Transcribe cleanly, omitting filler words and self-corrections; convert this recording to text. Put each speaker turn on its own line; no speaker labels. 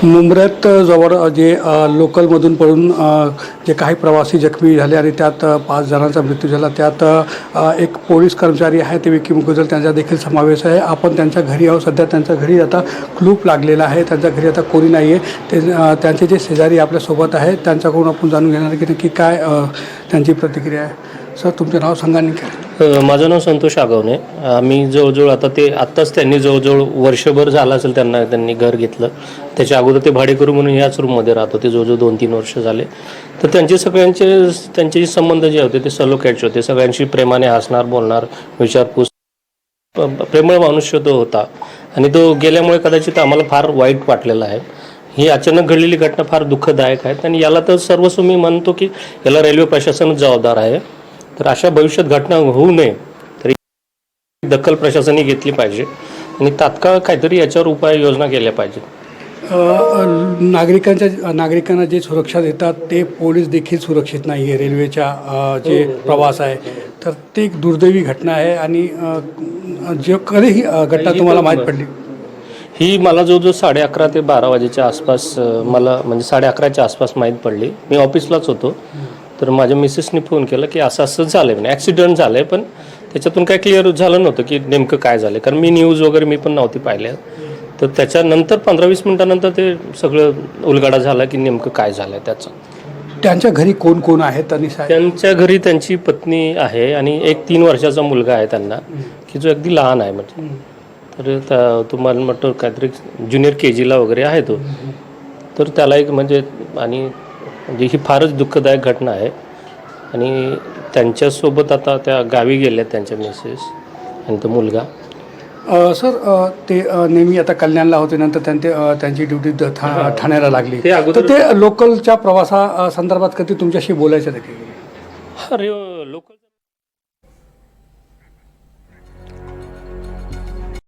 मुंब्र्यात जवळ जे लोकलमधून पडून जे काही प्रवासी जखमी झाले आणि त्यात 5 जणांचा मृत्यू झाला, त्यात एक पोलीस कर्मचारी आहे ते विकी मुगुजल, त्यांचा देखील समावेश आहे. आपण त्यांच्या घरी आहोत. सध्या त्यांच्या घरी आता कुलूप लागलेला आहे. त्यांच्या घरी आता कोणी नाही आहे. ते त्यांचे जे शेजारी आपल्यासोबत आहेत त्यांच्याकडून आपण जाणून घेणार की नक्की काय त्यांची प्रतिक्रिया आहे. सर, तुमचं नाव सांगा.
माझं नाव संतोष आगवणे. आम्ही जवळजवळ आत्ताच त्यांनी जवळजवळ वर्षभर झालं असेल त्यांनी घर घेतलं. त्याच्या अगोदर ते भाडेकरू म्हणून याच रूममध्ये राहत होते. जवळजवळ 2-3 वर्ष झाले. तर त्यांचे संबंध जे होते ते सलोख्याचे होते. सगळ्यांशी प्रेमाने हसणार, बोलणार, विचारपूस, प्रेमळ मनुष्य तो होता. आणि तो गेल्यामुळे कदाचित आम्हाला फार वाईट वाटलेलं आहे. ही अचानक घडलेली घटना फार दुःखदायक आहे आणि याला तर सर्वस्व मी म्हणतो की याला रेल्वे प्रशासनच जबाबदार आहे. तर अशा भविष्यात घटना होऊ नये तरी दखल प्रशासनाने घेतली पाहिजे आणि तात्काळ काहीतरी याच्यावर उपाययोजना केल्या पाहिजेत.
नागरिकांना जे सुरक्षा देतात ते पोलीस देखील सुरक्षित नाही आहे. रेल्वेच्या जे प्रवास आहे तर ते एक दुर्दैवी घटना आहे. आणि जे कधी ही घटना तुम्हाला माहीत पडली?
ही मला जवळजवळ 11:30 ते 12 वाजेच्या आसपास मला म्हणजे 11:30च्या आसपास माहीत पडली. मी ऑफिसलाच होतो. तर माझ्या मिसेसने फोन केला की असं झालं आहे, म्हणजे ॲक्सिडेंट झालं आहे. पण त्याच्यातून काय क्लिअर झालं नव्हतं की नेमकं काय झालं, कारण मी न्यूज वगैरे मी पण नव्हती पाहिल्या. तर त्याच्यानंतर 15-20 मिनिटानंतर ते सगळं उलगडा झाला की नेमकं काय झालं आहे त्याचं.
त्यांच्या घरी कोण कोण आहेत? आणि
त्यांच्या घरी त्यांची पत्नी आहे आणि एक 3 वर्षाचा मुलगा आहे त्यांना, की जो अगदी लहान आहे. म्हणजे तर तुम्हाला म्हटलं काहीतरी ज्युनियर KGला वगैरे आहे तो. तर त्याला एक म्हणजे ही फारच दुःखदायक घटना आहे. आणि त्यांच्यासोबत आता त्या गावी गेल्या त्यांच्या मिसेस आणि तो मुलगा.
सर, ते नेहमी आता कल्याणला होते, नंतर त्यांची ड्युटी ठाण्याला लागली. तर ते लोकलच्या प्रवासा संदर्भात कधी तुमच्याशी बोलायचं नाही?
अरे लोकल